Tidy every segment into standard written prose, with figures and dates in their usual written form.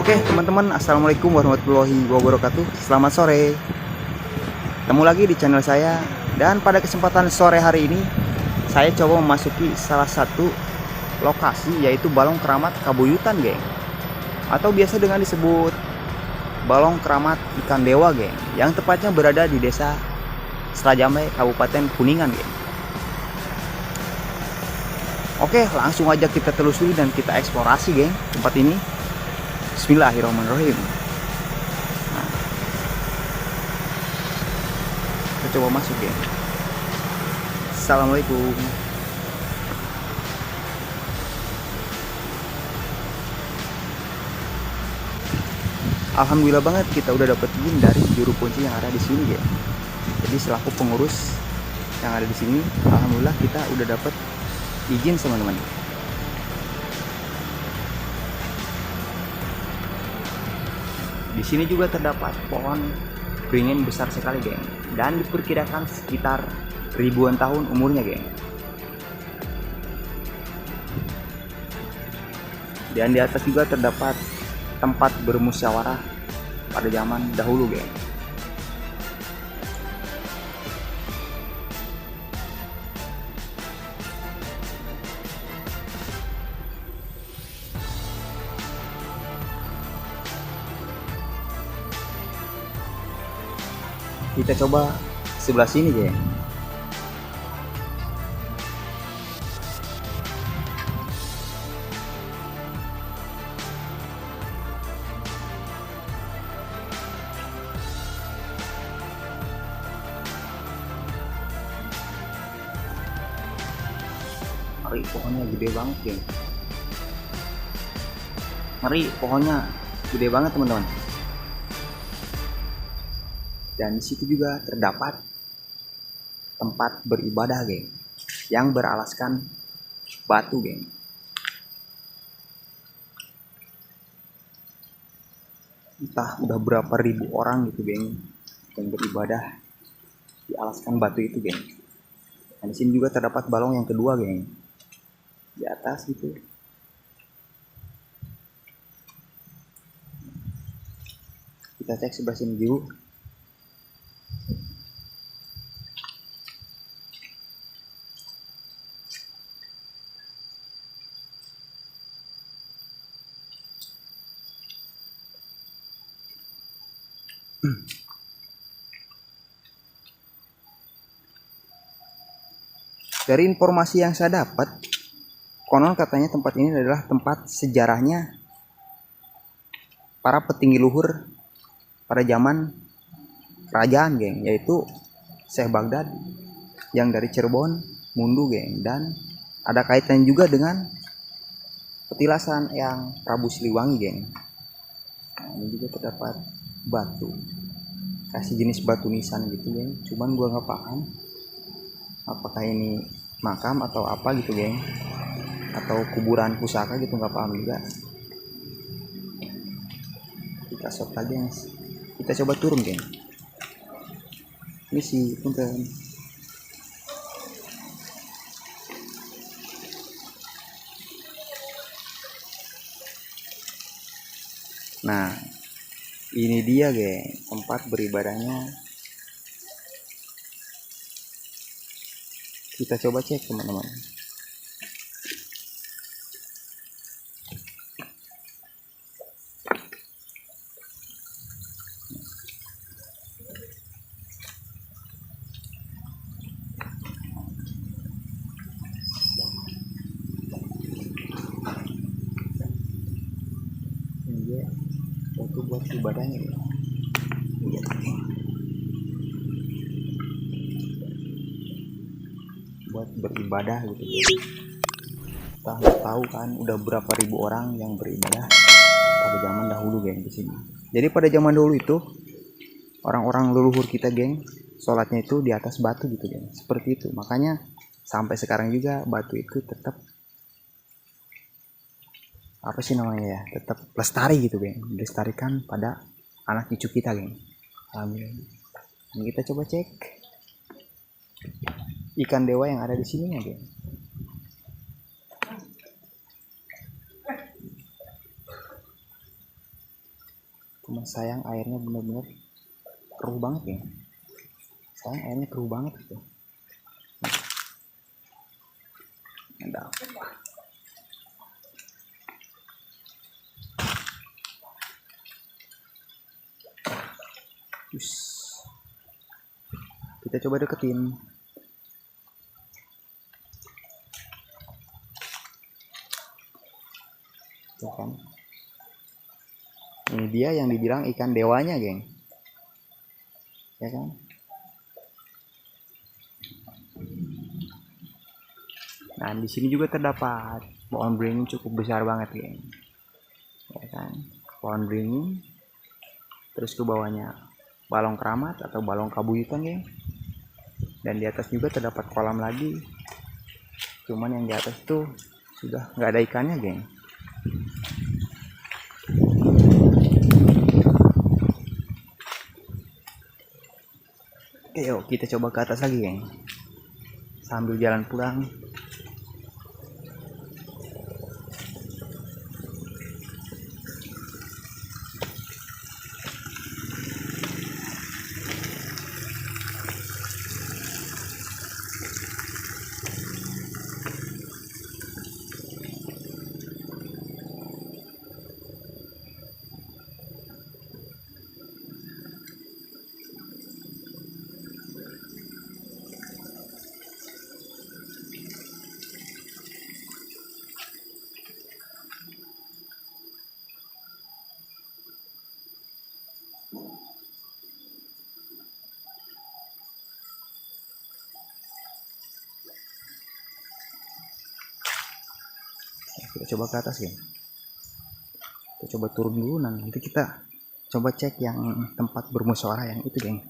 Oke teman-teman, assalamualaikum warahmatullahi wabarakatuh. Selamat sore. Ketemu lagi di channel saya. Dan pada kesempatan sore hari ini saya coba memasuki salah satu lokasi, yaitu Balong Keramat Kabuyutan, geng, atau biasa dengan disebut Balong Keramat Ikan Dewa, geng, yang tepatnya berada di desa Serajambe, Kabupaten Kuningan, geng. Oke, langsung aja kita telusuri dan kita eksplorasi, geng, tempat ini. Bismillahirrahmanirrahim. Nah, kita coba masuk, geng. Assalamualaikum. Alhamdulillah banget kita udah dapet izin dari juru kunci yang ada di sini, geng. Jadi selaku pengurus yang ada di sini, alhamdulillah kita udah dapet izin, teman-teman. Di sini juga terdapat pohon beringin besar sekali, geng, dan diperkirakan sekitar ribuan tahun umurnya, geng. Dan di atas juga terdapat tempat bermusyawarah pada zaman dahulu, geng. Kita coba sebelah sini, geng. Ngeri, pohonnya gede banget, geng. Ngeri, pohonnya gede banget, teman-teman. Dan di situ juga terdapat tempat beribadah, geng, yang beralaskan batu, geng. Entah udah berapa ribu orang gitu, geng, yang beribadah di alaskan batu itu, geng. Dan di sini juga terdapat balong yang kedua, geng, di atas gitu. Kita cek sebelah sini dulu. Dari informasi yang saya dapat, konon katanya tempat ini adalah tempat sejarahnya para petinggi luhur pada zaman kerajaan, geng, yaitu Syekh Baghdad yang dari Cirebon Mundu, geng, dan ada kaitan juga dengan petilasan yang Prabu Siliwangi, geng. Nah, ini juga terdapat batu, kasih jenis batu nisan gitu, geng, cuman gua nggak paham apakah ini makam atau apa gitu, geng, atau kuburan pusaka gitu, nggak paham juga. Kita shot lagi, geng. Kita coba turun, geng. Ini sih punten. Nah, ini dia, geng, tempat beribadahnya. Kita coba cek, teman-teman. Ini dia waktu buat ibadahnya, geng. Iya, geng. Buat beribadah gitu, geng. Kita nggak tahu kan udah berapa ribu orang yang beribadah pada zaman dahulu, geng, di sini. Jadi pada zaman dahulu itu orang-orang leluhur kita, geng, sholatnya itu di atas batu gitu, geng, seperti itu. Makanya sampai sekarang juga batu itu tetap apa sih namanya ya, tetap lestari gitu, geng, dilestarikan pada anak cucu kita, geng. Alhamdulillah. Dan kita coba cek ikan dewa yang ada di sini, geng. Cuma sayang airnya bener-bener keruh banget ya. Sayang airnya keruh banget gitu. Ada apa? Kita coba deketin. Tuh kan. Ini dia yang dibilang ikan dewanya, geng. Ya kan? Nah, di sini juga terdapat pohon beringin cukup besar banget, geng. Ya kan? Pohon beringin. Terus ke bawahnya balong keramat atau balong kabuyutan, geng. Dan di atas juga terdapat kolam lagi. Cuman yang di atas tuh sudah nggak ada ikannya, geng. Oke, yuk kita coba ke atas lagi, geng. Sambil jalan pulang. Kita coba ke atas, geng. Kita coba turun dulu, nanti kita coba cek yang tempat bermusyawarah yang itu, geng.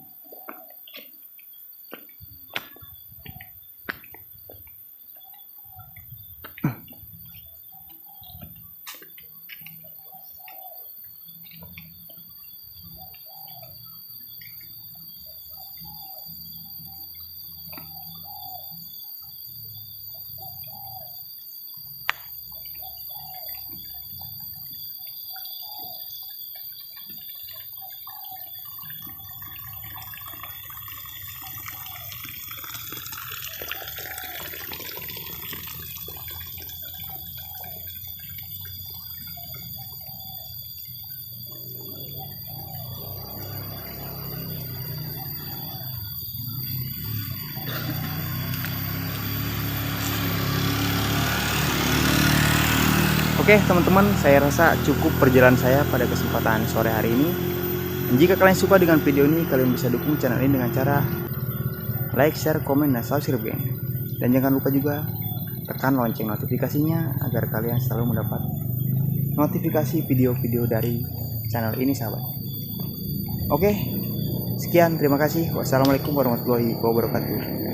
Oke teman-teman, saya rasa cukup perjalanan saya pada kesempatan sore hari ini. Dan jika kalian suka dengan video ini, kalian bisa dukung channel ini dengan cara like, share, komen, dan subscribe, geng. Dan jangan lupa juga tekan lonceng notifikasinya agar kalian selalu mendapat notifikasi video-video dari channel ini, sahabat. Oke, sekian, terima kasih. Wassalamualaikum warahmatullahi wabarakatuh.